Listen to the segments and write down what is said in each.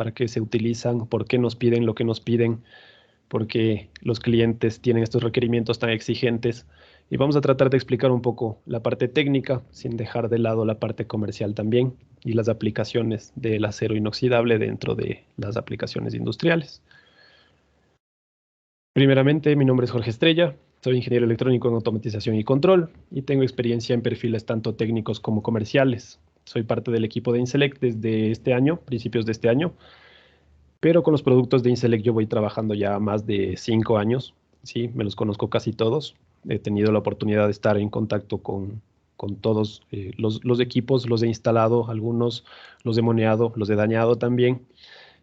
para qué se utilizan, por qué nos piden lo que nos piden, por qué los clientes tienen estos requerimientos tan exigentes. Y vamos a tratar de explicar un poco la parte técnica, sin dejar de lado la parte comercial también, y las aplicaciones del acero inoxidable dentro de las aplicaciones industriales. Primeramente, mi nombre es Jorge Estrella, soy ingeniero electrónico en automatización y control y tengo experiencia en perfiles tanto técnicos como comerciales. Soy parte del equipo de Inselect desde este año, principios de este año, pero con los productos de Inselect yo voy trabajando ya más de 5 años, sí, me los conozco casi todos. He tenido la oportunidad de estar en contacto con todos los equipos, los he instalado, algunos los he moneado, los he dañado también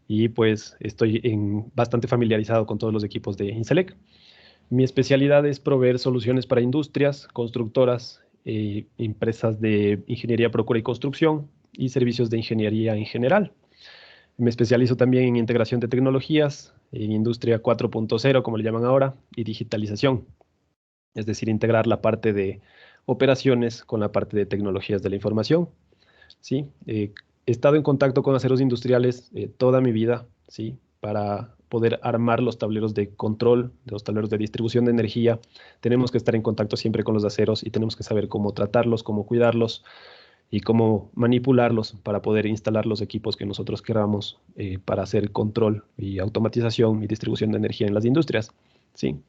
y pues estoy bastante familiarizado con todos los equipos de Inselect. Mi especialidad es proveer soluciones para industrias, constructoras, empresas de ingeniería, procura y construcción y servicios de ingeniería en general. Me especializo también en integración de tecnologías, en industria 4.0, como le llaman ahora, y digitalización, es decir, integrar la parte de operaciones con la parte de tecnologías de la información. ¿Sí? He estado en contacto con aceros industriales toda mi vida, ¿sí? Para poder armar los tableros de control, de los tableros de distribución de energía, tenemos que estar en contacto siempre con los aceros y tenemos que saber cómo tratarlos, cómo cuidarlos y cómo manipularlos para poder instalar los equipos que nosotros queramos para hacer control y automatización y distribución de energía en las industrias, ¿sí?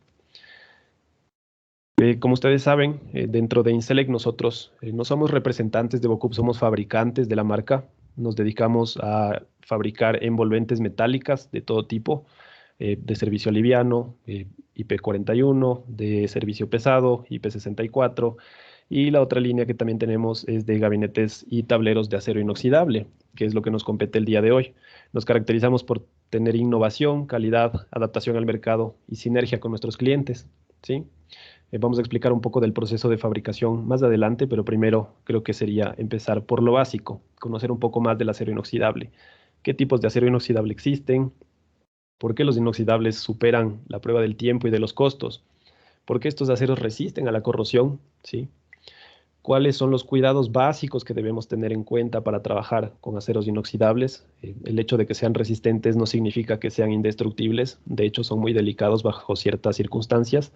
Como ustedes saben, dentro de Inselect nosotros no somos representantes de Bocup, somos fabricantes de la marca. Nos dedicamos a fabricar envolventes metálicas de todo tipo, de servicio liviano, IP41, de servicio pesado, IP64. Y la otra línea que también tenemos es de gabinetes y tableros de acero inoxidable, que es lo que nos compete el día de hoy. Nos caracterizamos por tener innovación, calidad, adaptación al mercado y sinergia con nuestros clientes, ¿sí? Vamos a explicar un poco del proceso de fabricación más adelante, pero primero creo que sería empezar por lo básico, conocer un poco más del acero inoxidable. ¿Qué tipos de acero inoxidable existen? ¿Por qué los inoxidables superan la prueba del tiempo y de los costos? ¿Por qué estos aceros resisten a la corrosión? ¿Sí? ¿Cuáles son los cuidados básicos que debemos tener en cuenta para trabajar con aceros inoxidables? El hecho de que sean resistentes no significa que sean indestructibles. De hecho, son muy delicados bajo ciertas circunstancias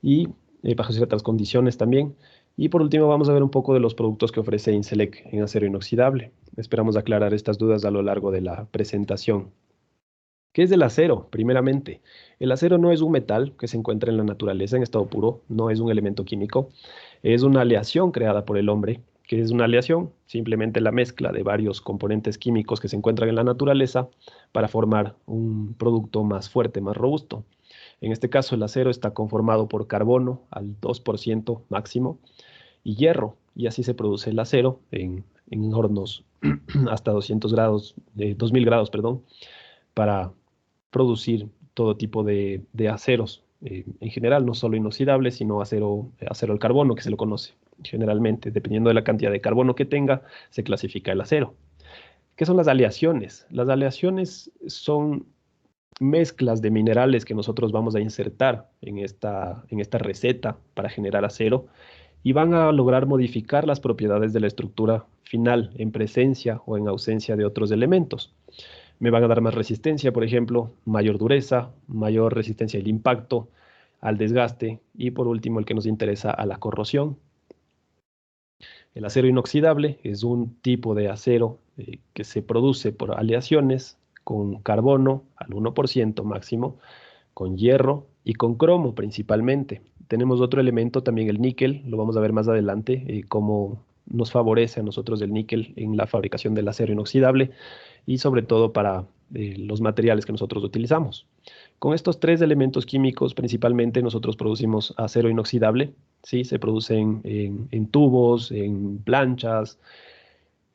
y bajo ciertas condiciones también. Y por último vamos a ver un poco de los productos que ofrece Inselec en acero inoxidable. Esperamos aclarar estas dudas a lo largo de la presentación. ¿Qué es el acero? Primeramente, el acero no es un metal que se encuentra en la naturaleza en estado puro, no es un elemento químico, es una aleación creada por el hombre. ¿Qué es una aleación? Simplemente la mezcla de varios componentes químicos que se encuentran en la naturaleza para formar un producto más fuerte, más robusto. En este caso, el acero está conformado por carbono al 2% máximo y hierro, y así se produce el acero en hornos hasta 200 grados, 2000 grados, perdón, para producir todo tipo de aceros, en general, no solo inoxidables, sino acero al carbono, que se lo conoce. Generalmente, dependiendo de la cantidad de carbono que tenga, se clasifica el acero. ¿Qué son las aleaciones? Las aleaciones son mezclas de minerales que nosotros vamos a insertar en esta receta para generar acero y van a lograr modificar las propiedades de la estructura final en presencia o en ausencia de otros elementos. Me van a dar más resistencia, por ejemplo, mayor dureza, mayor resistencia al impacto, al desgaste y por último el que nos interesa a la corrosión. El acero inoxidable es un tipo de acero que se produce por aleaciones con carbono al 1% máximo, con hierro y con cromo principalmente. Tenemos otro elemento también, el níquel, lo vamos a ver más adelante, cómo nos favorece a nosotros el níquel en la fabricación del acero inoxidable y sobre todo para los materiales que nosotros utilizamos. Con estos tres elementos químicos principalmente nosotros producimos acero inoxidable, ¿sí? Se producen en tubos, en planchas,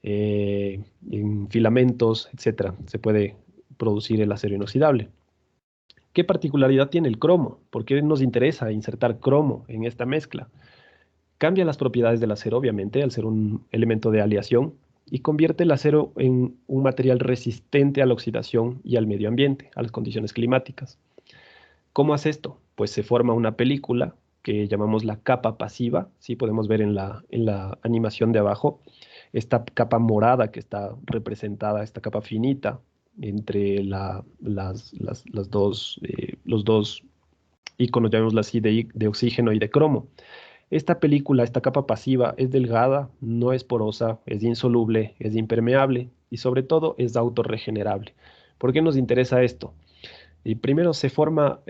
en filamentos, etcétera. Se puede producir el acero inoxidable. ¿Qué particularidad tiene el cromo? ¿Por qué nos interesa insertar cromo en esta mezcla? Cambia las propiedades del acero, obviamente, al ser un elemento de aleación, y convierte el acero en un material resistente a la oxidación y al medio ambiente, a las condiciones climáticas. ¿Cómo hace esto? Pues se forma una película que llamamos la capa pasiva, ¿sí? Podemos ver en la animación de abajo, esta capa morada que está representada, esta capa finita, entre los dos iconos, llamémoslo así, de oxígeno y de cromo. Esta película, esta capa pasiva, es delgada, no es porosa, es insoluble, es impermeable y sobre todo es autorregenerable. ¿Por qué nos interesa esto? Y primero se forma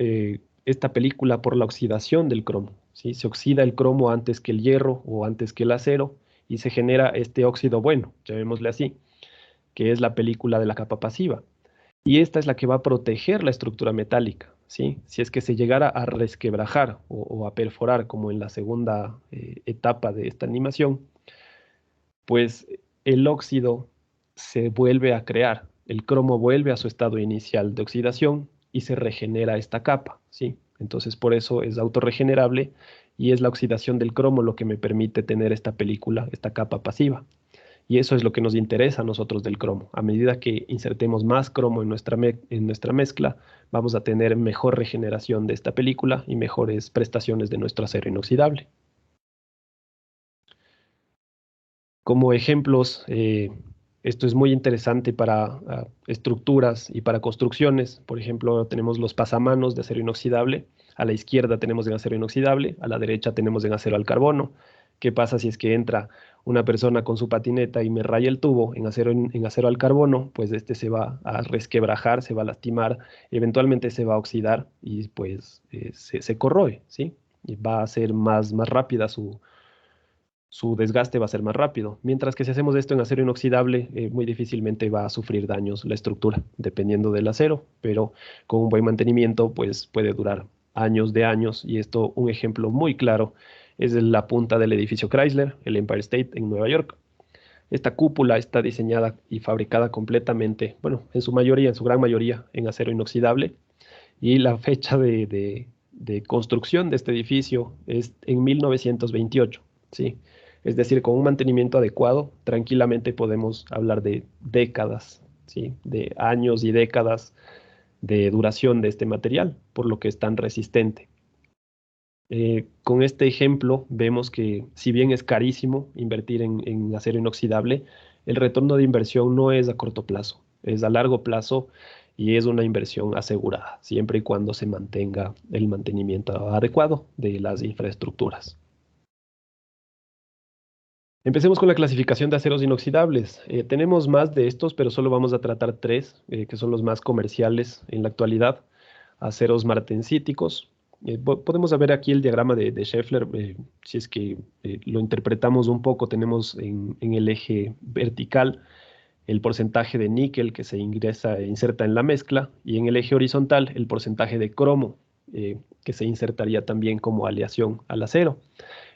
esta película por la oxidación del cromo, ¿sí? Se oxida el cromo antes que el hierro o antes que el acero y se genera este óxido bueno, llamémosle así, que es la película de la capa pasiva. Y esta es la que va a proteger la estructura metálica, ¿sí? Si es que se llegara a resquebrajar o a perforar, como en la segunda etapa de esta animación, pues el óxido se vuelve a crear, el cromo vuelve a su estado inicial de oxidación y se regenera esta capa, ¿sí? Entonces por eso es autorregenerable y es la oxidación del cromo lo que me permite tener esta película, esta capa pasiva. Y eso es lo que nos interesa a nosotros del cromo. A medida que insertemos más cromo en en nuestra mezcla, vamos a tener mejor regeneración de esta película y mejores prestaciones de nuestro acero inoxidable. Como ejemplos, esto es muy interesante para estructuras y para construcciones. Por ejemplo, tenemos los pasamanos de acero inoxidable. A la izquierda tenemos en acero inoxidable, a la derecha tenemos en acero al carbono. ¿Qué pasa si es que entra una persona con su patineta y me raya el tubo en acero al carbono? Pues este se va a resquebrajar, se va a lastimar, eventualmente se va a oxidar y pues se corroe, ¿sí? Y va a ser más rápida su desgaste va a ser más rápido. Mientras que si hacemos esto en acero inoxidable, muy difícilmente va a sufrir daños la estructura, dependiendo del acero, pero con un buen mantenimiento, pues puede durar años de años. Y esto, un ejemplo muy claro, es la punta del edificio Chrysler, el Empire State en Nueva York. Esta cúpula está diseñada y fabricada completamente, bueno, en su mayoría, en su gran mayoría, en acero inoxidable. Y la fecha de construcción de este edificio es en 1928, ¿sí? Es decir, con un mantenimiento adecuado, tranquilamente podemos hablar de décadas, ¿sí? De años y décadas de duración de este material, por lo que es tan resistente. Con este ejemplo vemos que si bien es carísimo invertir en acero inoxidable, el retorno de inversión no es a corto plazo, es a largo plazo y es una inversión asegurada, siempre y cuando se mantenga el mantenimiento adecuado de las infraestructuras. Empecemos con la clasificación de aceros inoxidables. Tenemos más de estos, pero solo vamos a tratar tres, que son los más comerciales en la actualidad. Aceros martensíticos. Podemos ver aquí el diagrama de Scheffler. Si es que lo interpretamos un poco, tenemos en el eje vertical el porcentaje de níquel que se ingresa e inserta en la mezcla y en el eje horizontal el porcentaje de cromo que se insertaría también como aleación al acero.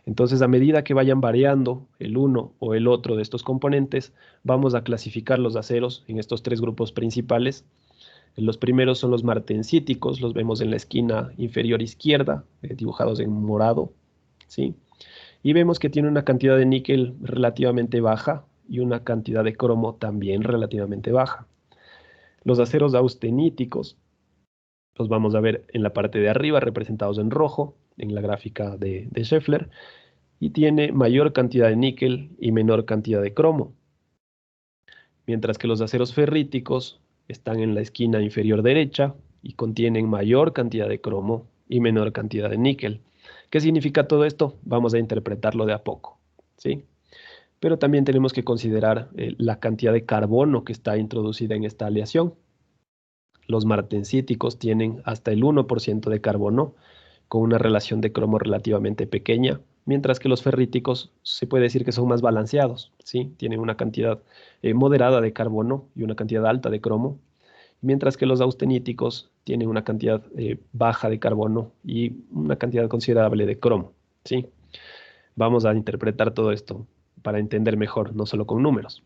Entonces, a medida que vayan variando el uno o el otro de estos componentes, vamos a clasificar los aceros en estos tres grupos principales. Los primeros son los martensíticos, los vemos en la esquina inferior izquierda, dibujados en morado, ¿sí? Y vemos que tiene una cantidad de níquel relativamente baja y una cantidad de cromo también relativamente baja. Los aceros austeníticos los vamos a ver en la parte de arriba, representados en rojo, en la gráfica de Scheffler, y tiene mayor cantidad de níquel y menor cantidad de cromo, mientras que los aceros ferríticos están en la esquina inferior derecha y contienen mayor cantidad de cromo y menor cantidad de níquel. ¿Qué significa todo esto? Vamos a interpretarlo de a poco, ¿sí? Pero también tenemos que considerar la cantidad de carbono que está introducida en esta aleación. Los martensíticos tienen hasta el 1% de carbono, con una relación de cromo relativamente pequeña, mientras que los ferríticos se puede decir que son más balanceados, ¿sí? Tienen una cantidad moderada de carbono y una cantidad alta de cromo, mientras que los austeníticos tienen una cantidad baja de carbono y una cantidad considerable de cromo, ¿sí? Vamos a interpretar todo esto para entender mejor, no solo con números.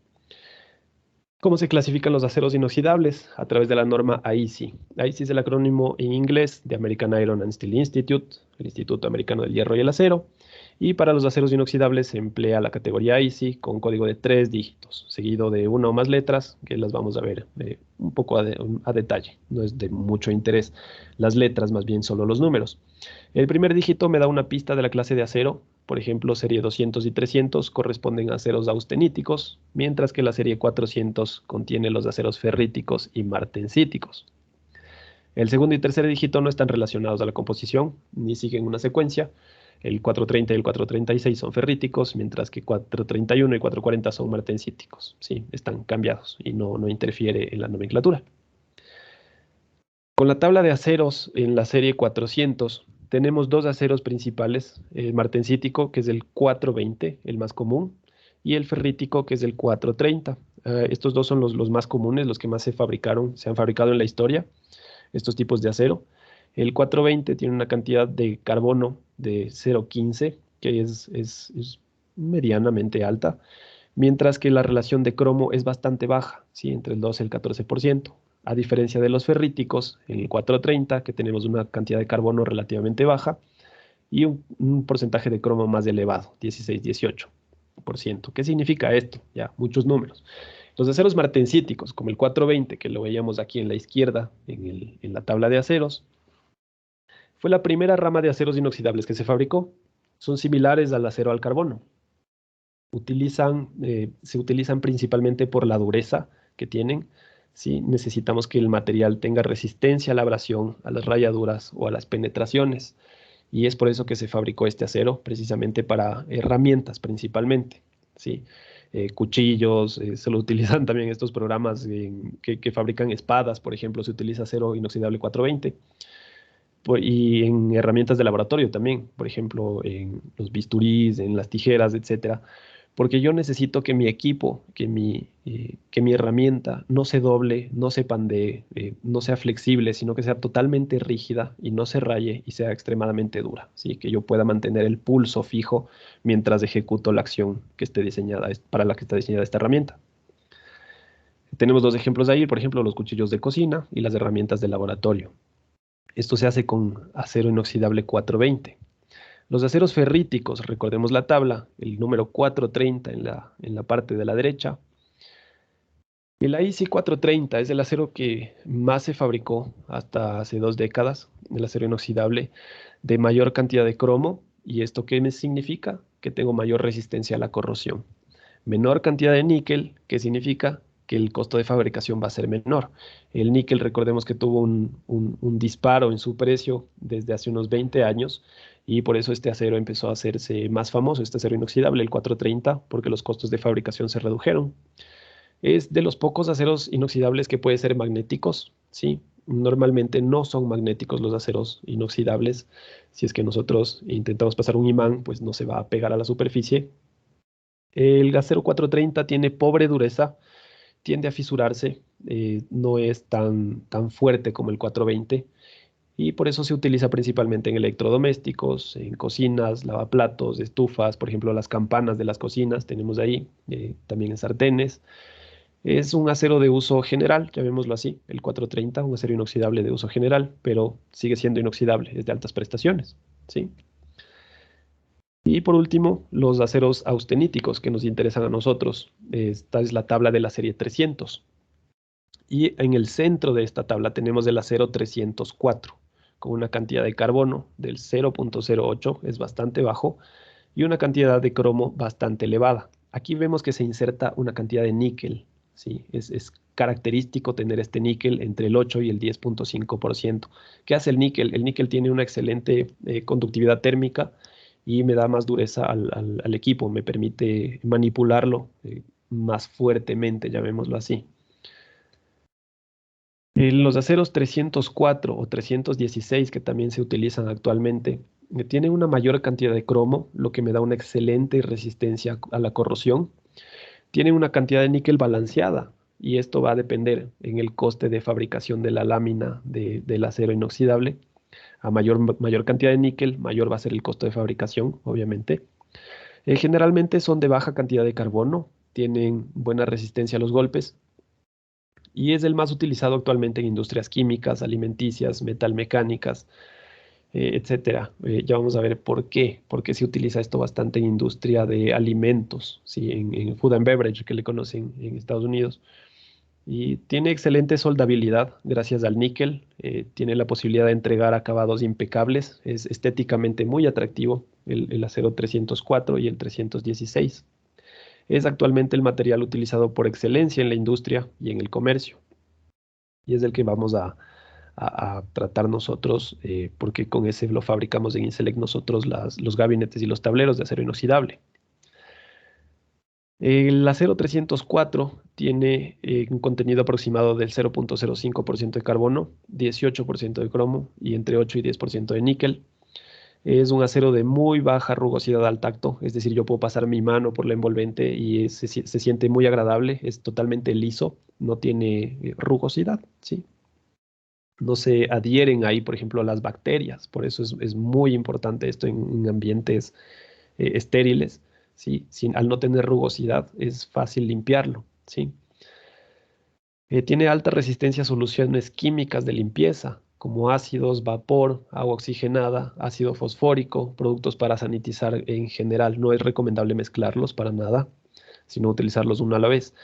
¿Cómo se clasifican los aceros inoxidables? A través de la norma AISI. AISI es el acrónimo en inglés de American Iron and Steel Institute, el Instituto Americano del Hierro y el Acero. Y para los aceros inoxidables se emplea la categoría AISI con código de 3 dígitos, seguido de una o más letras, que las vamos a ver un poco a detalle. No es de mucho interés las letras, más bien solo los números. El primer dígito me da una pista de la clase de acero Por ejemplo, serie 200 y 300 corresponden a aceros austeníticos, mientras que la serie 400 contiene los aceros ferríticos y martensíticos. El segundo y tercer dígito no están relacionados a la composición, ni siguen una secuencia. El 430 y el 436 son ferríticos, mientras que 431 y 440 son martensíticos. Sí, están cambiados y no interfiere en la nomenclatura. Con la tabla de aceros en la serie 400, tenemos dos aceros principales, el martensítico, que es el 420, el más común, y el ferrítico, que es el 430. Estos dos son los más comunes, los que más se han fabricado en la historia, estos tipos de acero. El 420 tiene una cantidad de carbono de 0,15, que es medianamente alta, mientras que la relación de cromo es bastante baja, ¿sí? Entre el 12 y el 14%. A diferencia de los ferríticos, en el 430, que tenemos una cantidad de carbono relativamente baja y un porcentaje de cromo más elevado, 16-18%. ¿Qué significa esto? Ya, muchos números. Los aceros martensíticos, como el 420, que lo veíamos aquí en la izquierda, en la tabla de aceros, fue la primera rama de aceros inoxidables que se fabricó. Son similares al acero al carbono. Se utilizan principalmente por la dureza que tienen. ¿Sí? Necesitamos que el material tenga resistencia a la abrasión, a las rayaduras o a las penetraciones. Y es por eso que se fabricó este acero, precisamente para herramientas principalmente. ¿Sí? Cuchillos, se lo utilizan también estos programas que fabrican espadas, por ejemplo, se utiliza acero inoxidable 420. Y en herramientas de laboratorio también, por ejemplo, en los bisturís, en las tijeras, etcétera, porque yo necesito que mi equipo, que mi herramienta no se doble, no se pandee, no sea flexible, sino que sea totalmente rígida y no se raye y sea extremadamente dura, ¿sí? Que yo pueda mantener el pulso fijo mientras ejecuto la acción que esté diseñada, para la que está diseñada esta herramienta. Tenemos dos ejemplos ahí, por ejemplo, los cuchillos de cocina y las herramientas de laboratorio. Esto se hace con acero inoxidable 420. Los aceros ferríticos, recordemos la tabla, el número 430 en la parte de la derecha. El AISI 430 es el acero que más se fabricó hasta hace 2 décadas, el acero inoxidable de mayor cantidad de cromo. ¿Y esto qué me significa? Que tengo mayor resistencia a la corrosión. Menor cantidad de níquel, que significa que el costo de fabricación va a ser menor. El níquel, recordemos que tuvo un disparo en su precio desde hace unos 20 años y por eso este acero empezó a hacerse más famoso, este acero inoxidable, el 430, porque los costos de fabricación se redujeron. Es de los pocos aceros inoxidables que puede ser magnéticos, ¿sí? Normalmente no son magnéticos los aceros inoxidables. Si es que nosotros intentamos pasar un imán, pues no se va a pegar a la superficie. El acero 430 tiene pobre dureza, tiende a fisurarse, no es tan fuerte como el 420 y por eso se utiliza principalmente en electrodomésticos, en cocinas, lavaplatos, estufas, por ejemplo, las campanas de las cocinas tenemos ahí, también en sartenes. Es un acero de uso general, llamémoslo así, el 430, un acero inoxidable de uso general, pero sigue siendo inoxidable, es de altas prestaciones, ¿sí? Y por último, los aceros austeníticos que nos interesan a nosotros. Esta es la tabla de la serie 300. Y en el centro de esta tabla tenemos el acero 304, con una cantidad de carbono del 0,08, es bastante bajo, y una cantidad de cromo bastante elevada. Aquí vemos que se inserta una cantidad de níquel, ¿sí? Es característico tener este níquel entre el 8 y el 10,5%. ¿Qué hace el níquel? El níquel tiene una excelente conductividad térmica y me da más dureza al equipo, me permite manipularlo más fuertemente, llamémoslo así. Los aceros 304 o 316 que también se utilizan actualmente tienen una mayor cantidad de cromo, lo que me da una excelente resistencia a la corrosión. Tienen una cantidad de níquel balanceada y esto va a depender en el coste de fabricación de la lámina del acero inoxidable. A mayor cantidad de níquel, mayor va a ser el costo de fabricación, obviamente. Generalmente son de baja cantidad de carbono, tienen buena resistencia a los golpes y es el más utilizado actualmente en industrias químicas, alimenticias, metalmecánicas, etcétera. Ya vamos a ver por qué, porque se utiliza esto bastante en industria de alimentos, ¿sí? En food and beverage, que le conocen en Estados Unidos. Y tiene excelente soldabilidad gracias al níquel, tiene la posibilidad de entregar acabados impecables, es estéticamente muy atractivo, el acero 304 y el 316. Es actualmente el material utilizado por excelencia en la industria y en el comercio. Y es el que vamos a tratar nosotros, porque con ese lo fabricamos en Inselec nosotros los gabinetes y los tableros de acero inoxidable. El acero 304 tiene un contenido aproximado del 0.05% de carbono, 18% de cromo y entre 8 y 10% de níquel. Es un acero de muy baja rugosidad al tacto, es decir, yo puedo pasar mi mano por la envolvente y se siente muy agradable, es totalmente liso, no tiene rugosidad, ¿sí? No se adhieren ahí, por ejemplo, las bacterias, por eso es muy importante esto en ambientes estériles, ¿sí? Al no tener rugosidad es fácil limpiarlo, ¿sí? Tiene alta resistencia a soluciones químicas de limpieza, como ácidos, vapor, agua oxigenada, ácido fosfórico, productos para sanitizar en general. No es recomendable mezclarlos para nada, sino utilizarlos uno a la vez.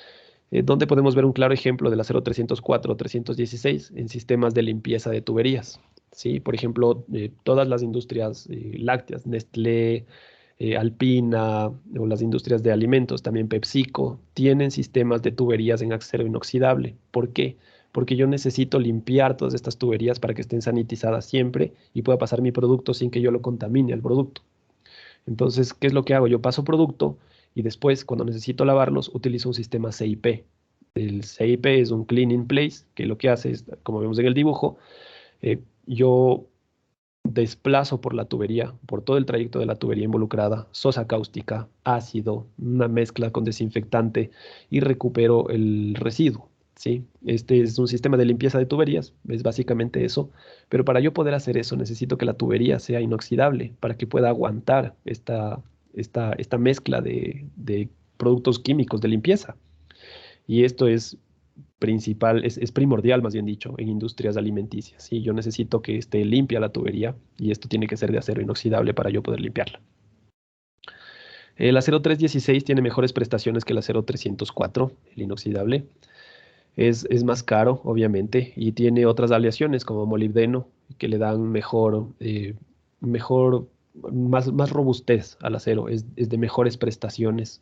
Donde podemos ver un claro ejemplo del acero 304 o 316 en sistemas de limpieza de tuberías. ¿Sí? Por ejemplo, todas las industrias lácteas, Nestlé, Alpina o las industrias de alimentos, también PepsiCo, tienen sistemas de tuberías en acero inoxidable. ¿Por qué? Porque yo necesito limpiar todas estas tuberías para que estén sanitizadas siempre y pueda pasar mi producto sin que yo lo contamine al producto. Entonces, ¿qué es lo que hago? Yo paso producto y después, cuando necesito lavarlos, utilizo un sistema CIP. El CIP es un clean in place, que lo que hace es, como vemos en el dibujo, yo desplazo por la tubería, por todo el trayecto de la tubería involucrada, sosa cáustica, ácido, una mezcla con desinfectante y recupero el residuo. ¿Sí? Este es un sistema de limpieza de tuberías, es básicamente eso, pero para yo poder hacer eso necesito que la tubería sea inoxidable para que pueda aguantar esta mezcla de productos químicos de limpieza. Y esto es es primordial, más bien dicho, en industrias alimenticias. ¿Sí? Yo necesito que esté limpia la tubería y esto tiene que ser de acero inoxidable para yo poder limpiarla. El acero 316 tiene mejores prestaciones que el acero 304, el inoxidable. Es más caro, obviamente, y tiene otras aleaciones como molibdeno que le dan mejor, más robustez al acero, es de mejores prestaciones.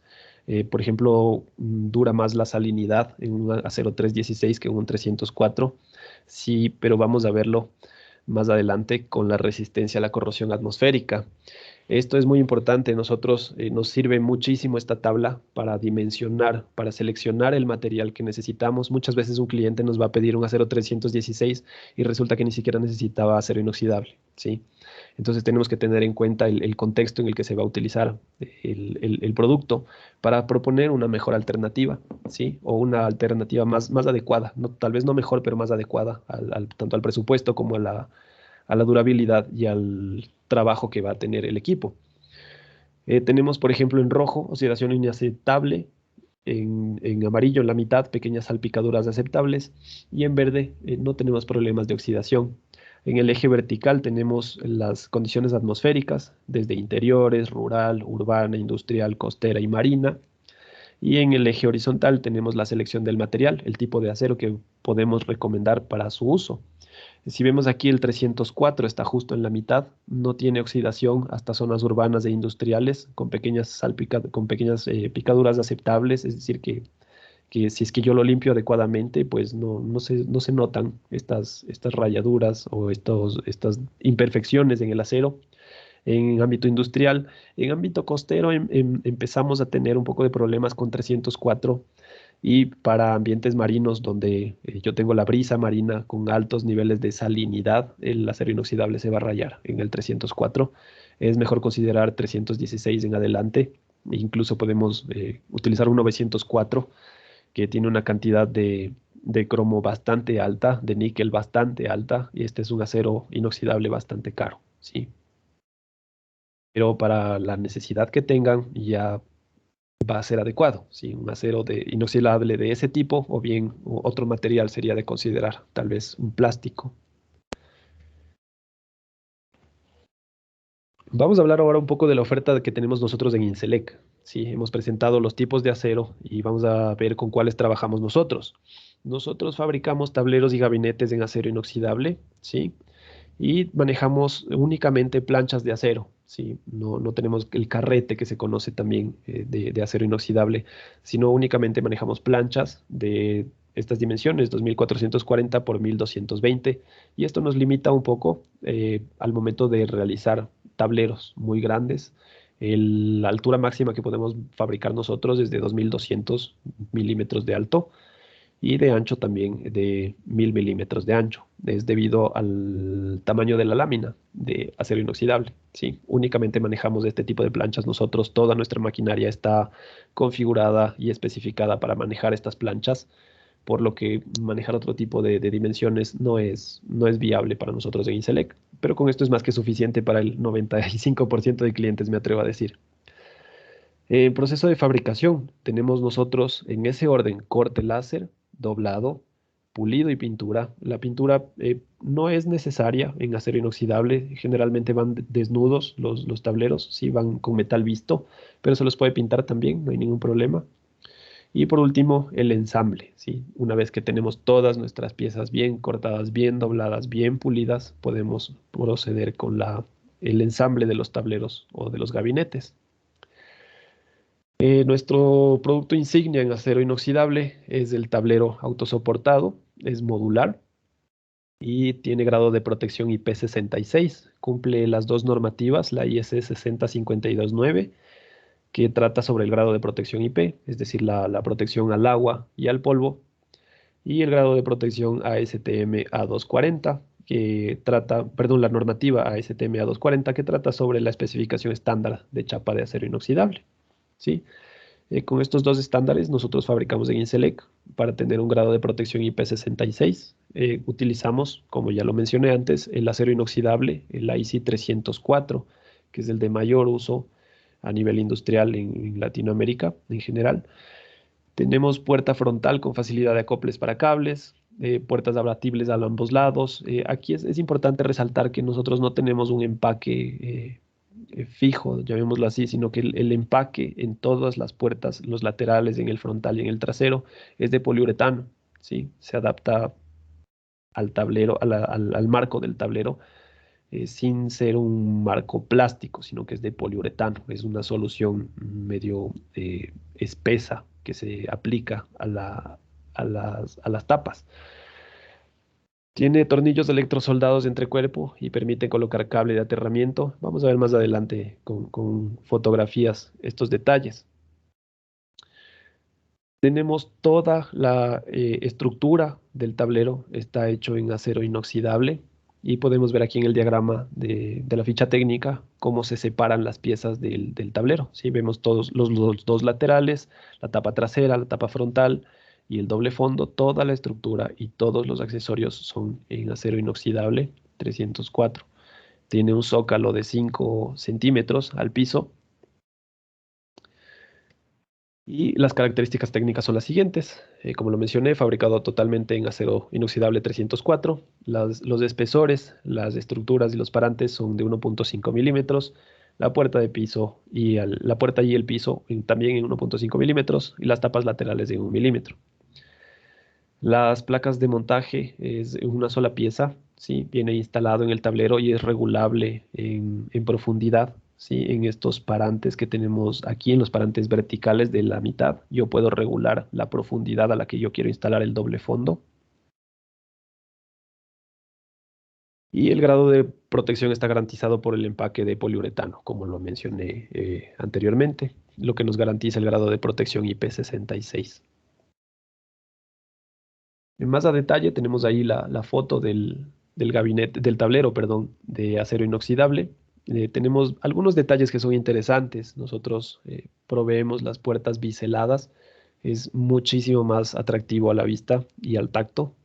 Por ejemplo, dura más la salinidad en un acero 316 que en un 304. Sí, pero vamos a verlo más adelante con la resistencia a la corrosión atmosférica. Esto es muy importante. Nosotros nos sirve muchísimo esta tabla para dimensionar, para seleccionar el material que necesitamos. Muchas veces un cliente nos va a pedir un acero 316 y resulta que ni siquiera necesitaba acero inoxidable, ¿sí? Entonces tenemos que tener en cuenta el contexto en el que se va a utilizar el producto para proponer una mejor alternativa, ¿sí? O una alternativa más adecuada, no, tal vez no mejor, pero más adecuada tanto al presupuesto como a la durabilidad y al trabajo que va a tener el equipo. Tenemos, por ejemplo, en rojo, oxidación inaceptable, en amarillo, en la mitad, pequeñas salpicaduras aceptables, y en verde no tenemos problemas de oxidación. En el eje vertical tenemos las condiciones atmosféricas, desde interiores, rural, urbana, industrial, costera y marina. Y en el eje horizontal tenemos la selección del material, el tipo de acero que podemos recomendar para su uso. Si vemos aquí el 304 está justo en la mitad, no tiene oxidación hasta zonas urbanas e industriales con con pequeñas picaduras aceptables, es decir, que si es que yo lo limpio adecuadamente, pues no se notan estas rayaduras o estas imperfecciones en el acero. En ámbito industrial, en ámbito costero empezamos a tener un poco de problemas con 304 y para ambientes marinos donde yo tengo la brisa marina con altos niveles de salinidad, el acero inoxidable se va a rayar en el 304. Es mejor considerar 316 en adelante. Incluso podemos utilizar un 904 que tiene una cantidad de cromo bastante alta, de níquel bastante alta, y este es un acero inoxidable bastante caro, ¿sí? Pero para la necesidad que tengan ya va a ser adecuado, ¿sí? Un acero inoxidable de ese tipo o bien otro material sería de considerar, tal vez un plástico. Vamos a hablar ahora un poco de la oferta que tenemos nosotros en Inselec. Sí, hemos presentado los tipos de acero y vamos a ver con cuáles trabajamos nosotros. Nosotros fabricamos tableros y gabinetes en acero inoxidable, ¿sí? Y manejamos únicamente planchas de acero, ¿sí? No tenemos el carrete que se conoce también de acero inoxidable, sino únicamente manejamos planchas de estas dimensiones, 2440 por 1220, y esto nos limita un poco al momento de realizar tableros muy grandes. La altura máxima que podemos fabricar nosotros es de 2200 milímetros de alto y de ancho también de 1000 milímetros de ancho. Es debido al tamaño de la lámina de acero inoxidable. Sí, únicamente manejamos este tipo de planchas nosotros. Toda nuestra maquinaria está configurada y especificada para manejar estas planchas, por lo que manejar otro tipo de dimensiones no es viable para nosotros en Inselec. Pero con esto es más que suficiente para el 95% de clientes, me atrevo a decir. En proceso de fabricación, tenemos nosotros en ese orden corte láser, doblado, pulido y pintura. La pintura no es necesaria en acero inoxidable, generalmente van desnudos los tableros, sí van con metal visto, pero se los puede pintar también, no hay ningún problema. Y por último, el ensamble, ¿sí? Una vez que tenemos todas nuestras piezas bien cortadas, bien dobladas, bien pulidas, podemos proceder con el ensamble de los tableros o de los gabinetes. Nuestro producto insignia en acero inoxidable es el tablero autosoportado, es modular y tiene grado de protección IP66. Cumple las dos normativas, la IS 60529, que trata sobre el grado de protección IP, es decir, la protección al agua y al polvo, y el grado de protección ASTM A240, que trata, perdón, la normativa ASTM A240, que trata sobre la especificación estándar de chapa de acero inoxidable. ¿Sí? Con estos dos estándares nosotros fabricamos en Inselec para tener un grado de protección IP66. Utilizamos, como ya lo mencioné antes, el acero inoxidable, el IC 304, que es el de mayor uso a nivel industrial en Latinoamérica en general. Tenemos puerta frontal con facilidad de acoples para cables, puertas abatibles a ambos lados. Aquí es importante resaltar que nosotros no tenemos un empaque fijo, llamémoslo así, sino que el empaque en todas las puertas, los laterales, en el frontal y en el trasero, es de poliuretano, ¿sí? Se adapta al tablero, al marco del tablero, sin ser un marco plástico, sino que es de poliuretano. Es una solución medio espesa que se aplica a las tapas. Tiene tornillos electrosoldados entre cuerpo y permite colocar cable de aterramiento. Vamos a ver más adelante con fotografías estos detalles. Tenemos toda la estructura del tablero, está hecho en acero inoxidable y podemos ver aquí en el diagrama de la ficha técnica cómo se separan las piezas del tablero. ¿Sí? Vemos todos los dos laterales, la tapa trasera, la tapa frontal y el doble fondo. Toda la estructura y todos los accesorios son en acero inoxidable 304. Tiene un zócalo de 5 centímetros al piso. Y las características técnicas son las siguientes. Como lo mencioné, fabricado totalmente en acero inoxidable 304. Los espesores, las estructuras y los parantes son de 1.5 milímetros. La puerta de piso y la puerta y el piso también en 1.5 milímetros. Y las tapas laterales de 1 milímetro. Las placas de montaje es una sola pieza, ¿sí? Viene instalado en el tablero y es regulable en profundidad, ¿sí? En estos parantes que tenemos aquí, en los parantes verticales de la mitad, yo puedo regular la profundidad a la que yo quiero instalar el doble fondo. Y el grado de protección está garantizado por el empaque de poliuretano, como lo mencioné anteriormente, lo que nos garantiza el grado de protección IP66. Más a detalle tenemos ahí la foto del gabinete, del tablero, perdón, de acero inoxidable. Tenemos algunos detalles que son interesantes. Nosotros proveemos las puertas biseladas. Es muchísimo más atractivo a la vista y al tacto.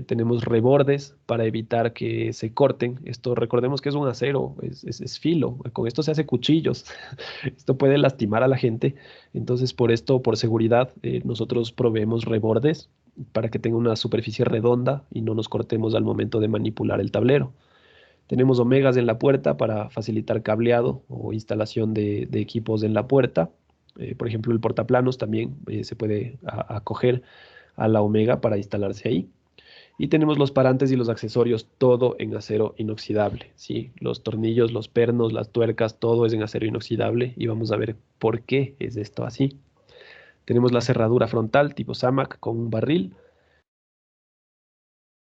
Tenemos rebordes para evitar que se corten. Esto recordemos que es un acero, es filo. Con esto se hace cuchillos. Esto puede lastimar a la gente. Entonces, por esto, por seguridad, nosotros proveemos rebordes para que tenga una superficie redonda y no nos cortemos al momento de manipular el tablero. Tenemos omegas en la puerta para facilitar cableado o instalación de equipos en la puerta. Por ejemplo, el portaplanos también se puede acoger a la omega para instalarse ahí. Y tenemos los parantes y los accesorios, todo en acero inoxidable, ¿sí? Los tornillos, los pernos, las tuercas, todo es en acero inoxidable y vamos a ver por qué es esto así. Tenemos la cerradura frontal tipo SAMAC con un barril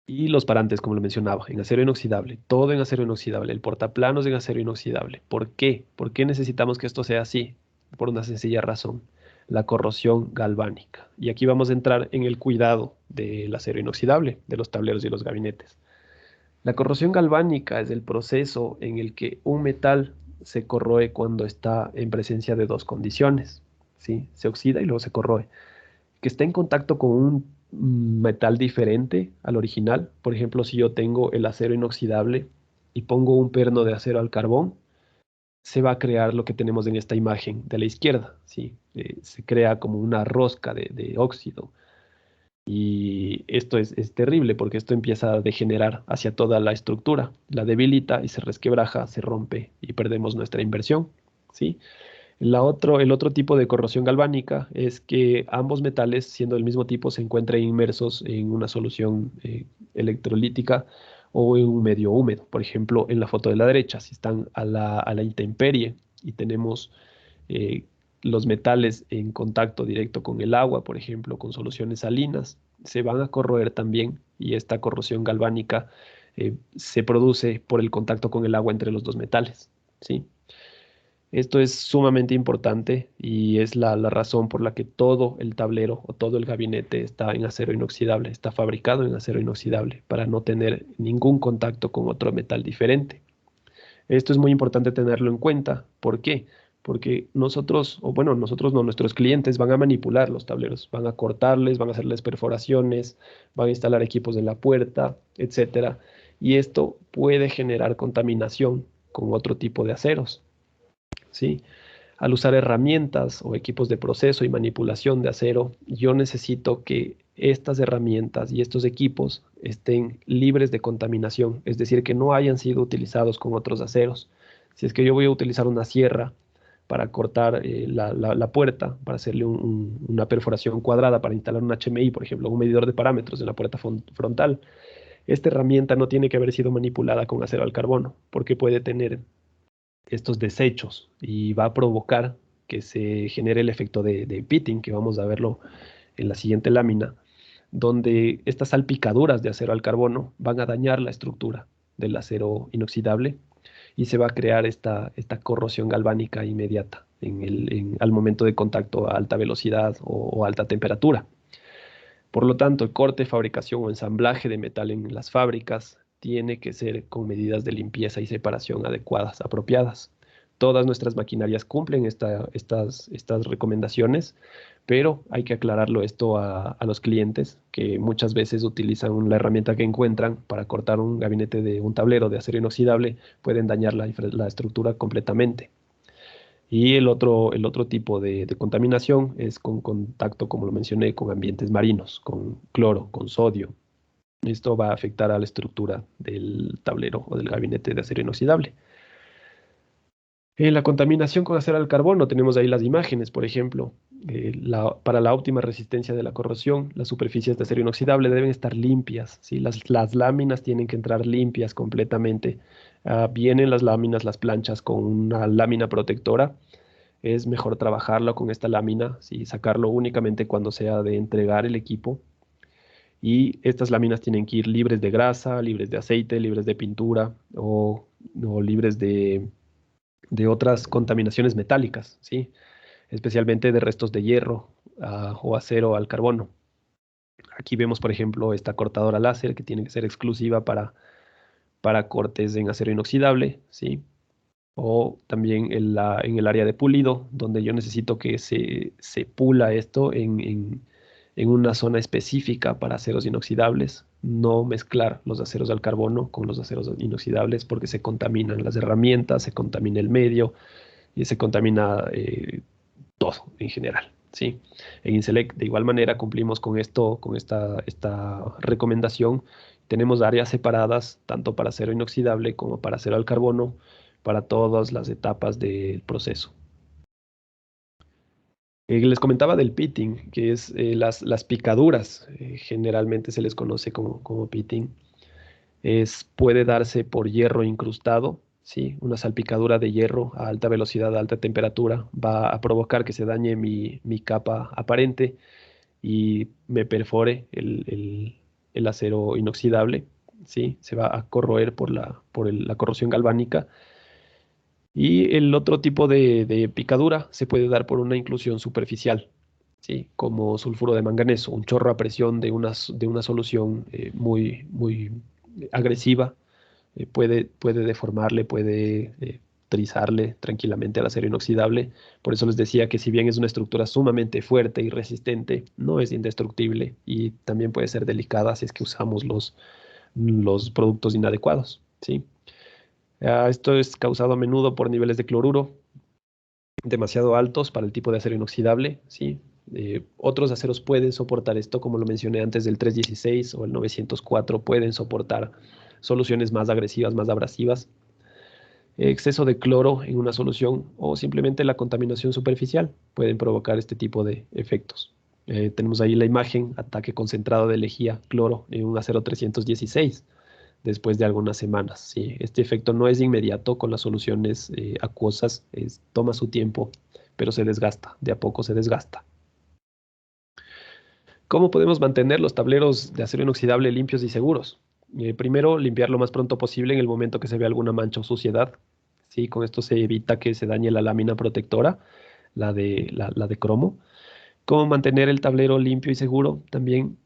y los parantes, como lo mencionaba, en acero inoxidable, todo en acero inoxidable, el portaplanos en acero inoxidable. ¿Por qué? ¿Por qué necesitamos que esto sea así? Por una sencilla razón, la corrosión galvánica. Y aquí vamos a entrar en el cuidado del acero inoxidable, de los tableros y los gabinetes. La corrosión galvánica es el proceso en el que un metal se corroe cuando está en presencia de dos condiciones, ¿sí? Se oxida y luego se corroe. Que esté en contacto con un metal diferente al original. Por ejemplo, si yo tengo el acero inoxidable y pongo un perno de acero al carbón, se va a crear lo que tenemos en esta imagen de la izquierda, ¿sí? Se crea como una rosca de óxido. Y esto es terrible porque esto empieza a degenerar hacia toda la estructura, la debilita y se resquebraja, se rompe y perdemos nuestra inversión, ¿sí? El otro tipo de corrosión galvánica es que ambos metales, siendo del mismo tipo, se encuentren inmersos en una solución electrolítica o en un medio húmedo. Por ejemplo, en la foto de la derecha, si están a la intemperie y tenemos eh, los metales en contacto directo con el agua, por ejemplo, con soluciones salinas, se van a corroer también y esta corrosión galvánica se produce por el contacto con el agua entre los dos metales, ¿sí? Esto es sumamente importante y es la razón por la que todo el tablero o todo el gabinete está en acero inoxidable, está fabricado en acero inoxidable para no tener ningún contacto con otro metal diferente. Esto es muy importante tenerlo en cuenta. ¿Por qué? Porque nosotros, o bueno, nosotros no, nuestros clientes van a manipular los tableros, van a cortarles, van a hacerles perforaciones, van a instalar equipos en la puerta, etcétera. Y esto puede generar contaminación con otro tipo de aceros, ¿sí? Al usar herramientas o equipos de proceso y manipulación de acero, yo necesito que estas herramientas y estos equipos estén libres de contaminación, es decir, que no hayan sido utilizados con otros aceros. Si es que yo voy a utilizar una sierra para cortar la puerta, para hacerle una perforación cuadrada, para instalar un HMI, por ejemplo, un medidor de parámetros en la puerta frontal, esta herramienta no tiene que haber sido manipulada con acero al carbono, porque puede tener estos desechos y va a provocar que se genere el efecto de pitting, que vamos a verlo en la siguiente lámina, donde estas salpicaduras de acero al carbono van a dañar la estructura del acero inoxidable y se va a crear esta corrosión galvánica inmediata al momento de contacto a alta velocidad o alta temperatura. Por lo tanto, el corte, fabricación o ensamblaje de metal en las fábricas tiene que ser con medidas de limpieza y separación adecuadas, apropiadas. Todas nuestras maquinarias cumplen estas recomendaciones, pero hay que aclararlo esto a los clientes que muchas veces utilizan la herramienta que encuentran para cortar un gabinete de un tablero de acero inoxidable, pueden dañar la estructura completamente. Y el otro tipo de contaminación es con contacto, como lo mencioné, con ambientes marinos, con cloro, con sodio. Esto va a afectar a la estructura del tablero o del gabinete de acero inoxidable. La contaminación con acero al carbono, tenemos ahí las imágenes, por ejemplo, para la óptima resistencia de la corrosión, las superficies de acero inoxidable deben estar limpias, ¿sí? Las láminas tienen que entrar limpias completamente. Vienen las láminas, las planchas con una lámina protectora. Es mejor trabajarlo con esta lámina, ¿sí? Sacarlo únicamente cuando sea de entregar el equipo. Y estas láminas tienen que ir libres de grasa, libres de aceite, libres de pintura o libres de otras contaminaciones metálicas, ¿sí? Especialmente de restos de hierro, o acero al carbono. Aquí vemos, por ejemplo, esta cortadora láser que tiene que ser exclusiva para cortes en acero inoxidable, ¿sí? O también en el área de pulido, donde yo necesito que se pula esto en una zona específica para aceros inoxidables, no mezclar los aceros al carbono con los aceros inoxidables porque se contaminan las herramientas, se contamina el medio y se contamina todo en general, ¿sí? En Inselec, de igual manera, cumplimos con esto, con esta recomendación. Tenemos áreas separadas, tanto para acero inoxidable como para acero al carbono, para todas las etapas del proceso. Les comentaba del pitting, que es las picaduras, generalmente se les conoce como pitting. Puede darse por hierro incrustado, ¿sí? Una salpicadura de hierro a alta velocidad, a alta temperatura, va a provocar que se dañe mi capa aparente y me perfore el acero inoxidable, ¿sí? Se va a corroer por la corrosión galvánica. Y el otro tipo de picadura se puede dar por una inclusión superficial, ¿sí? Como sulfuro de manganeso, un chorro a presión de una solución muy agresiva, puede deformarle, puede trizarle tranquilamente al acero inoxidable. Por eso les decía que si bien es una estructura sumamente fuerte y resistente, no es indestructible y también puede ser delicada si es que usamos los productos inadecuados, ¿sí? Esto es causado a menudo por niveles de cloruro demasiado altos para el tipo de acero inoxidable, ¿sí? Otros aceros pueden soportar esto, como lo mencioné antes, del 316 o el 904 pueden soportar soluciones más agresivas, más abrasivas. Exceso de cloro en una solución o simplemente la contaminación superficial pueden provocar este tipo de efectos. Tenemos ahí la imagen, ataque concentrado de lejía, cloro en un acero 316 después de algunas semanas. Sí, este efecto no es inmediato con las soluciones acuosas, toma su tiempo, pero se desgasta, de a poco se desgasta. ¿Cómo podemos mantener los tableros de acero inoxidable limpios y seguros? Primero, limpiar lo más pronto posible en el momento que se ve alguna mancha o suciedad. Sí, con esto se evita que se dañe la lámina protectora, la de cromo. ¿Cómo mantener el tablero limpio y seguro? También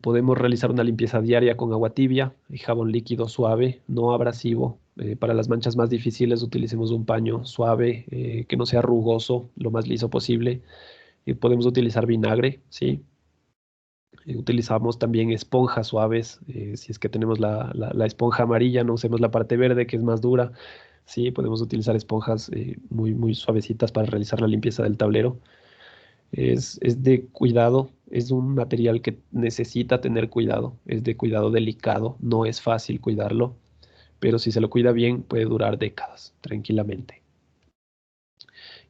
podemos realizar una limpieza diaria con agua tibia y jabón líquido suave, no abrasivo. Para las manchas más difíciles utilicemos un paño suave, que no sea rugoso, lo más liso posible. Podemos utilizar vinagre, ¿sí? Utilizamos también esponjas suaves. Si es que tenemos la esponja amarilla, no usemos la parte verde, que es más dura. Sí, podemos utilizar esponjas muy suavecitas para realizar la limpieza del tablero. Es de cuidado, es un material que necesita tener cuidado, es de cuidado delicado, no es fácil cuidarlo, pero si se lo cuida bien puede durar décadas tranquilamente.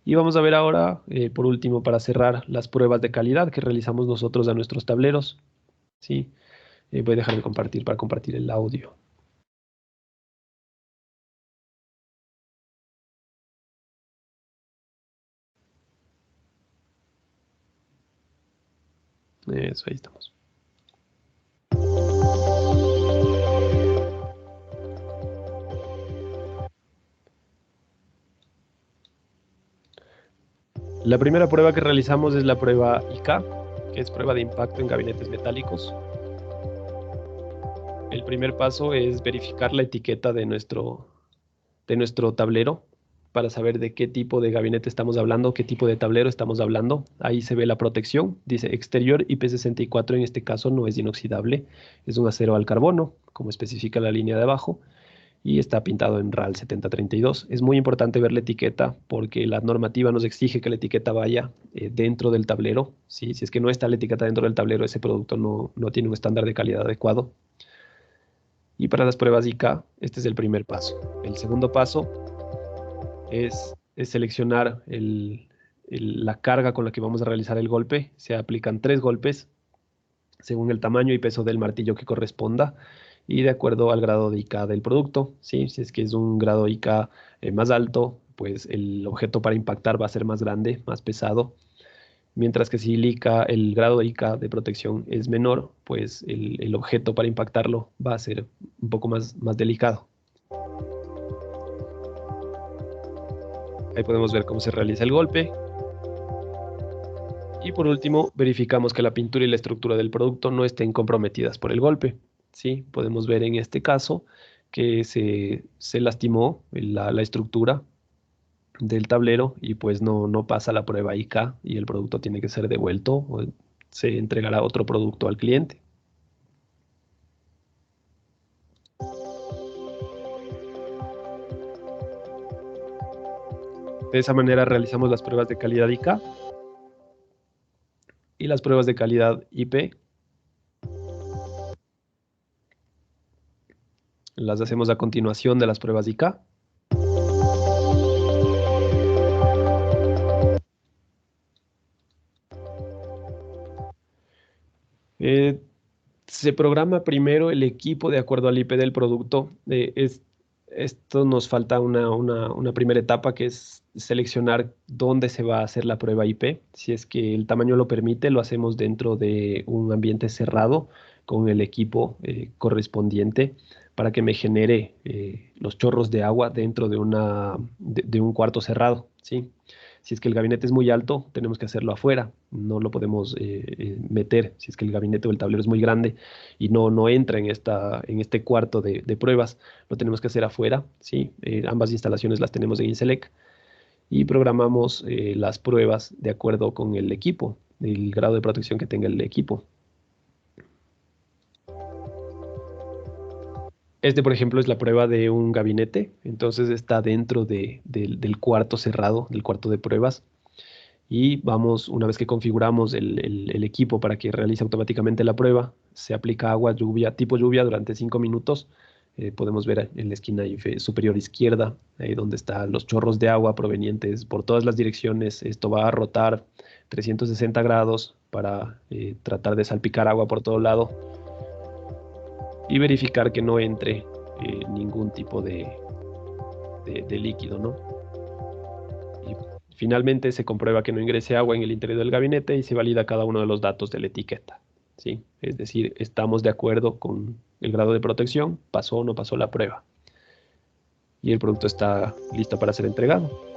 Y vamos a ver ahora, por último, para cerrar, las pruebas de calidad que realizamos nosotros a nuestros tableros. ¿Sí? Voy a dejar de compartir para compartir el audio. Eso, ahí estamos. La primera prueba que realizamos es la prueba IK, que es prueba de impacto en gabinetes metálicos. El primer paso es verificar la etiqueta de nuestro tablero para saber de qué tipo de gabinete estamos hablando, qué tipo de tablero estamos hablando. Ahí se ve la protección, dice exterior IP64, en este caso no es inoxidable, es un acero al carbono, como especifica la línea de abajo, y está pintado en RAL 7032. Es muy importante ver la etiqueta porque la normativa nos exige que la etiqueta vaya dentro del tablero, ¿sí? Si es que no está la etiqueta dentro del tablero, ese producto no tiene un estándar de calidad adecuado. Y para las pruebas IK, este es el primer paso. El segundo paso es seleccionar la carga con la que vamos a realizar el golpe. Se aplican 3 golpes según el tamaño y peso del martillo que corresponda y de acuerdo al grado de IK del producto. ¿Sí? Si es que es un grado IK más alto, pues el objeto para impactar va a ser más grande, más pesado. Mientras que si el grado de IK de protección es menor, pues el objeto para impactarlo va a ser un poco más delicado. Ahí podemos ver cómo se realiza el golpe. Y por último, verificamos que la pintura y la estructura del producto no estén comprometidas por el golpe. ¿Sí? Podemos ver en este caso que se lastimó la estructura del tablero y pues no pasa la prueba IK y el producto tiene que ser devuelto o se entregará otro producto al cliente. De esa manera realizamos las pruebas de calidad IK y las pruebas de calidad IP las hacemos a continuación de las pruebas IK. Se programa primero el equipo de acuerdo al IP del producto. Esto nos falta una primera etapa que es seleccionar dónde se va a hacer la prueba IP. Si es que el tamaño lo permite, lo hacemos dentro de un ambiente cerrado con el equipo correspondiente para que me genere los chorros de agua dentro de un cuarto cerrado, ¿sí? Si es que el gabinete es muy alto, tenemos que hacerlo afuera, no lo podemos meter. Si es que el gabinete o el tablero es muy grande y no entra en este cuarto de pruebas, lo tenemos que hacer afuera, ¿sí? Ambas instalaciones las tenemos en Inselec y programamos las pruebas de acuerdo con el equipo, el grado de protección que tenga el equipo. Este, por ejemplo, es la prueba de un gabinete, entonces está dentro del cuarto cerrado, del cuarto de pruebas. Y vamos, una vez que configuramos el equipo para que realice automáticamente la prueba, se aplica agua, lluvia, tipo lluvia durante 5 minutos. Podemos ver en la esquina superior izquierda, ahí donde están los chorros de agua provenientes por todas las direcciones. Esto va a rotar 360 grados para tratar de salpicar agua por todo lado y verificar que no entre ningún tipo de líquido, ¿no? Y finalmente se comprueba que no ingrese agua en el interior del gabinete y se valida cada uno de los datos de la etiqueta, ¿sí? Es decir, estamos de acuerdo con el grado de protección, pasó o no pasó la prueba. Y el producto está listo para ser entregado.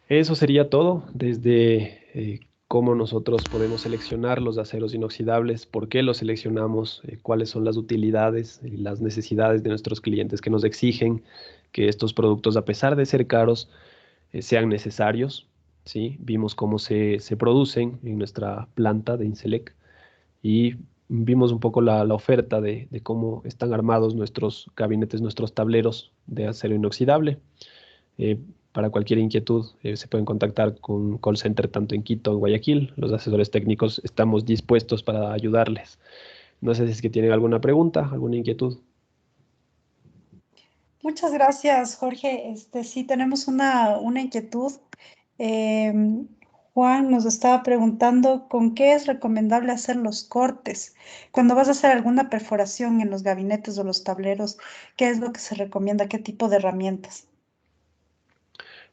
Eso sería todo, desde cómo nosotros podemos seleccionar los aceros inoxidables, por qué los seleccionamos, cuáles son las utilidades y las necesidades de nuestros clientes que nos exigen que estos productos, a pesar de ser caros, sean necesarios, ¿sí? Vimos cómo se producen en nuestra planta de Inselec y vimos un poco la oferta de cómo están armados nuestros gabinetes, nuestros tableros de acero inoxidable. Eh, para cualquier inquietud, se pueden contactar con call center tanto en Quito o en Guayaquil. Los asesores técnicos estamos dispuestos para ayudarles. No sé si es que tienen alguna pregunta, alguna inquietud. Muchas gracias, Jorge. Sí, tenemos una inquietud. Em, Juan nos estaba preguntando con qué es recomendable hacer los cortes. Cuando vas a hacer alguna perforación en los gabinetes o los tableros, ¿qué es lo que se recomienda? ¿Qué tipo de herramientas?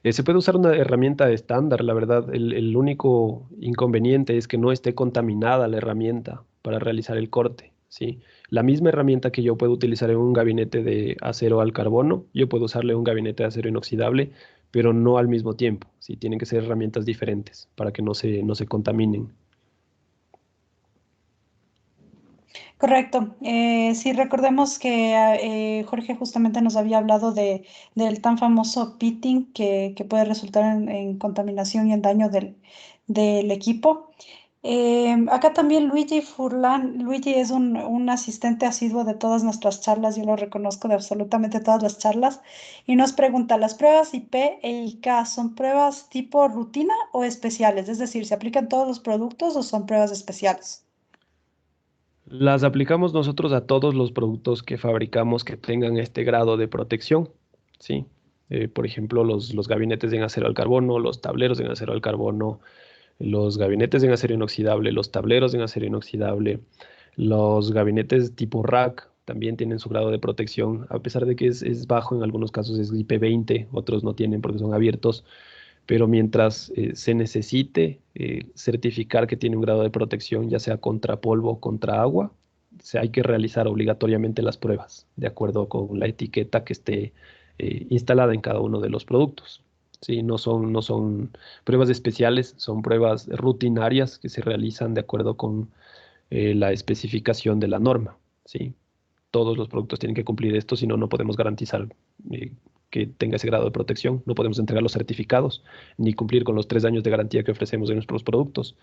Se puede usar una herramienta estándar, la verdad. El único inconveniente es que no esté contaminada la herramienta para realizar el corte, ¿sí? La misma herramienta que yo puedo utilizar en un gabinete de acero al carbono, yo puedo usarle en un gabinete de acero inoxidable, pero no al mismo tiempo, ¿sí? Tienen que ser herramientas diferentes para que no se contaminen. Correcto. Sí, recordemos que Jorge justamente nos había hablado del tan famoso pitting que puede resultar en contaminación y en daño del equipo. Acá también Luigi Furlan. Luigi es un asistente asiduo de todas nuestras charlas, yo lo reconozco de absolutamente todas las charlas, y nos pregunta, ¿las pruebas IP e IK son pruebas tipo rutina o especiales? Es decir, ¿se aplican todos los productos o son pruebas especiales? Las aplicamos nosotros a todos los productos que fabricamos que tengan este grado de protección, ¿sí? Por ejemplo, los gabinetes en acero al carbono, los tableros en acero al carbono, los gabinetes en acero inoxidable, los tableros en acero inoxidable, los gabinetes tipo rack también tienen su grado de protección, a pesar de que es bajo, en algunos casos es IP20, otros no tienen porque son abiertos, pero mientras se necesite certificar que tiene un grado de protección, ya sea contra polvo o contra agua, hay que realizar obligatoriamente las pruebas, de acuerdo con la etiqueta que esté instalada en cada uno de los productos. Sí, no son pruebas especiales, son pruebas rutinarias que se realizan de acuerdo con la especificación de la norma. ¿Sí? Todos los productos tienen que cumplir esto, si no, no podemos garantizar eh, que tenga ese grado de protección, no podemos entregar los certificados ni cumplir con los 3 años de garantía que ofrecemos en nuestros productos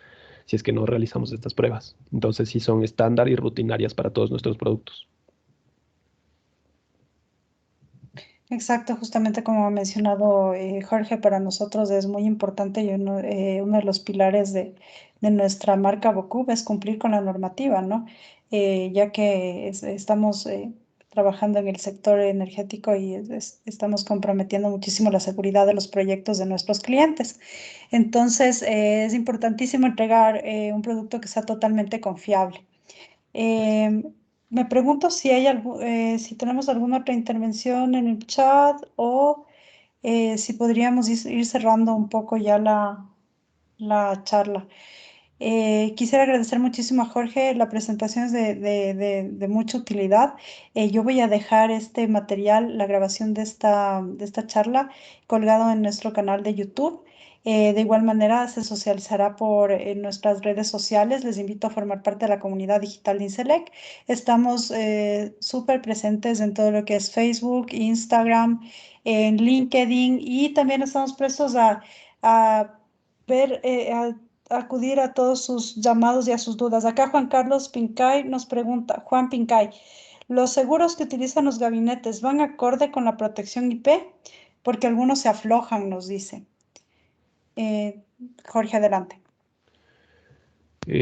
si es que no realizamos estas pruebas. Entonces, sí son estándar y rutinarias para todos nuestros productos. Exacto, justamente como ha mencionado Jorge, para nosotros es muy importante y uno de los pilares de nuestra marca Bocub es cumplir con la normativa, ¿no? Ya que estamos trabajando en el sector energético y estamos comprometiendo muchísimo la seguridad de los proyectos de nuestros clientes. Entonces, es importantísimo entregar un producto que sea totalmente confiable. Eh, Me pregunto si si tenemos alguna otra intervención en el chat o si podríamos ir cerrando un poco ya la charla. Quisiera agradecer muchísimo a Jorge, la presentación es de mucha utilidad. Yo voy a dejar este material, la grabación de esta charla, colgado en nuestro canal de YouTube. De igual manera, se socializará por nuestras redes sociales. Les invito a formar parte de la comunidad digital de Inselec. Estamos súper presentes en todo lo que es Facebook, Instagram, en LinkedIn y también estamos prestos a ver, acudir a todos sus llamados y a sus dudas. Acá Juan Carlos Pincay nos pregunta, Juan Pincay, ¿los seguros que utilizan los gabinetes van acorde con la protección IP? Porque algunos se aflojan, nos dice. Eh, Jorge, adelante.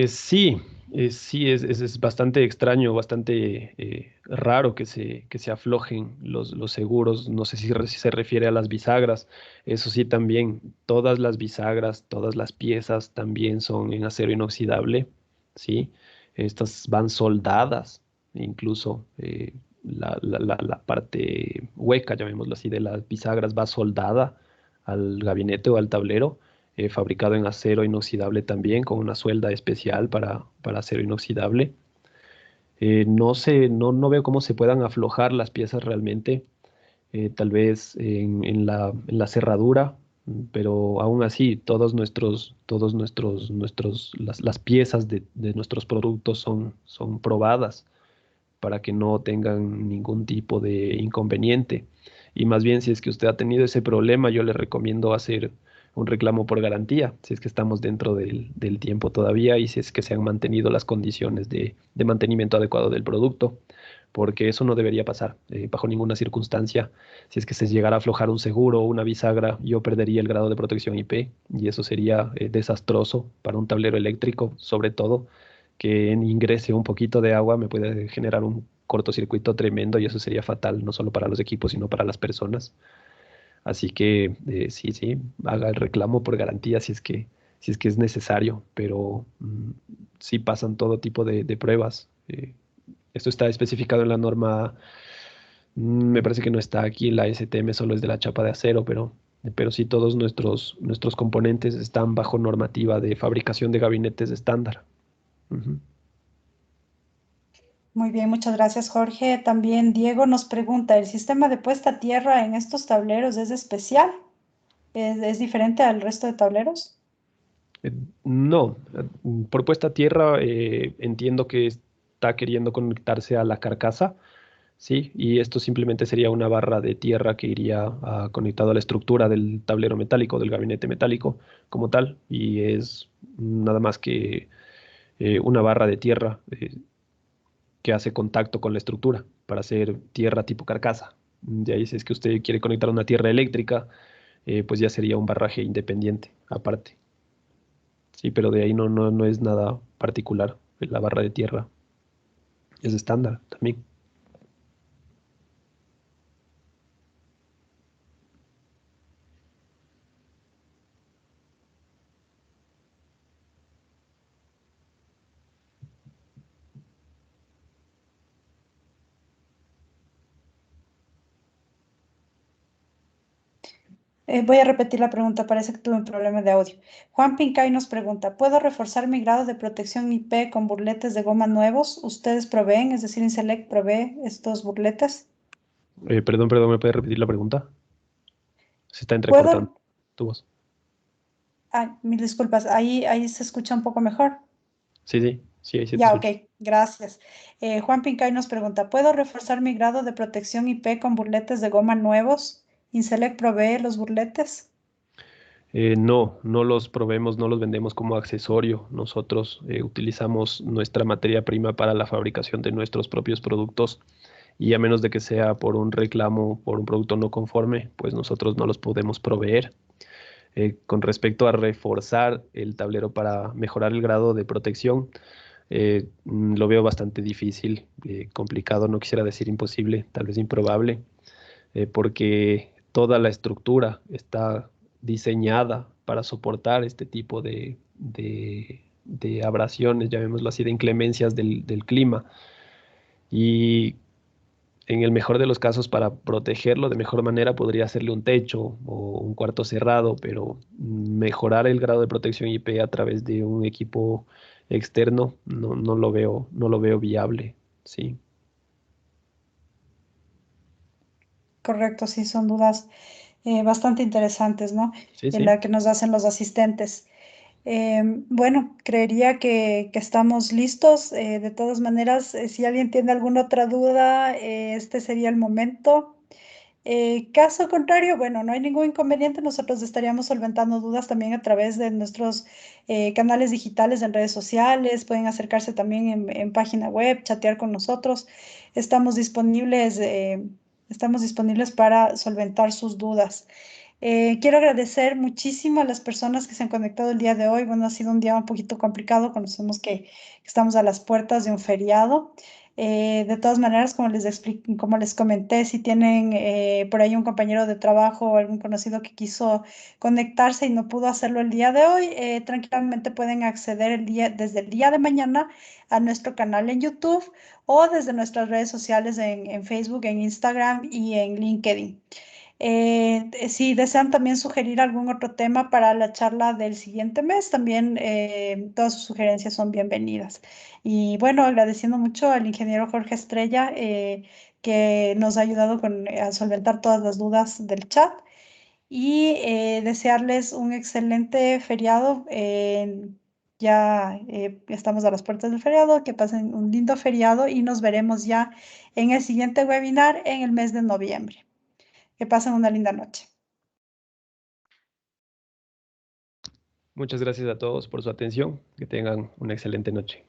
Sí, sí, es bastante extraño, bastante raro que se aflojen los seguros. No sé si se refiere a las bisagras. Eso sí, también todas las bisagras, todas las piezas también son en acero inoxidable, ¿sí? Estas van soldadas, incluso la parte hueca, llamémoslo así, de las bisagras va soldada al gabinete o al tablero fabricado en acero inoxidable también, con una suelda especial para acero inoxidable. No sé, no veo cómo se puedan aflojar las piezas realmente, tal vez en la cerradura, pero aún así las piezas de nuestros productos son probadas para que no tengan ningún tipo de inconveniente. Y más bien, si es que usted ha tenido ese problema, yo le recomiendo hacer un reclamo por garantía, si es que estamos dentro del tiempo todavía y si es que se han mantenido las condiciones de mantenimiento adecuado del producto, porque eso no debería pasar bajo ninguna circunstancia. Si es que se llegara a aflojar un seguro o una bisagra, yo perdería el grado de protección IP y eso sería desastroso para un tablero eléctrico, sobre todo que ingrese un poquito de agua me puede generar un cortocircuito tremendo y eso sería fatal, no solo para los equipos, sino para las personas. Así que sí, sí, haga el reclamo por garantía si es que es necesario, pero sí pasan todo tipo de pruebas. Esto está especificado en la norma, me parece que no está aquí en la STM, solo es de la chapa de acero, pero sí todos nuestros componentes están bajo normativa de fabricación de gabinetes estándar. Ujú. Muy bien, muchas gracias, Jorge. También Diego nos pregunta, ¿el sistema de puesta a tierra en estos tableros es especial? Es diferente al resto de tableros? Eh, No, por puesta a tierra entiendo que está queriendo conectarse a la carcasa, ¿sí? Y esto simplemente sería una barra de tierra que iría conectado a la estructura del tablero metálico, del gabinete metálico como tal, y es nada más que una barra de tierra que hace contacto con la estructura para hacer tierra tipo carcasa. De ahí, si es que usted quiere conectar una tierra eléctrica, pues ya sería un barraje independiente aparte. Sí, pero de ahí no es nada particular. La barra de tierra es estándar también. Voy a repetir la pregunta, parece que tuve un problema de audio. Juan Pincay nos pregunta, ¿puedo reforzar mi grado de protección IP con burletes de goma nuevos? ¿Ustedes proveen, es decir, Inselec provee estos burletes? Perdón, ¿me puede repetir la pregunta? Se está entrecortando ¿Puedo? tu voz. Ay, mil disculpas, ahí se escucha un poco mejor. Sí, ahí se te Ya, ok, escucha. gracias. Juan Pincay nos pregunta, ¿puedo reforzar mi grado de protección IP con burletes de goma nuevos? ¿Inselec provee los burletes? No los probemos, no los vendemos como accesorio. Nosotros utilizamos nuestra materia prima para la fabricación de nuestros propios productos y a menos de que sea por un reclamo, por un producto no conforme, pues nosotros no los podemos proveer. Con respecto a reforzar el tablero para mejorar el grado de protección, Lo veo bastante difícil, complicado, no quisiera decir imposible, tal vez improbable, porque toda la estructura está diseñada para soportar este tipo de abrasiones, llamémoslo así, de inclemencias del clima. Y en el mejor de los casos, para protegerlo de mejor manera, podría hacerle un techo o un cuarto cerrado, pero mejorar el grado de protección IP a través de un equipo externo no lo veo viable. Sí, Correcto, sí, son dudas bastante interesantes, ¿no? sí, En sí. la que nos hacen los asistentes. Bueno, creería que estamos listos. De todas maneras, si alguien tiene alguna otra duda, este sería el momento. Caso contrario, bueno, no hay ningún inconveniente. Nosotros estaríamos solventando dudas también a través de nuestros canales digitales en redes sociales. Pueden acercarse también en página web, chatear con nosotros. Estamos disponibles, eh, estamos disponibles para solventar sus dudas. Quiero agradecer muchísimo a las personas que se han conectado el día de hoy. Bueno, ha sido un día un poquito complicado. Conocemos que estamos a las puertas de un feriado. De todas maneras, como les comenté, si tienen por ahí un compañero de trabajo o algún conocido que quiso conectarse y no pudo hacerlo el día de hoy, tranquilamente pueden acceder desde el día de mañana a nuestro canal en YouTube o desde nuestras redes sociales en Facebook, en Instagram y en LinkedIn. Si desean también sugerir algún otro tema para la charla del siguiente mes, también todas sus sugerencias son bienvenidas. Y bueno, agradeciendo mucho al ingeniero Jorge Estrella, que nos ha ayudado a solventar todas las dudas del chat y desearles un excelente feriado. Ya estamos a las puertas del feriado, que pasen un lindo feriado y nos veremos ya en el siguiente webinar en el mes de noviembre. Que pasen una linda noche. Muchas gracias a todos por su atención. Que tengan una excelente noche.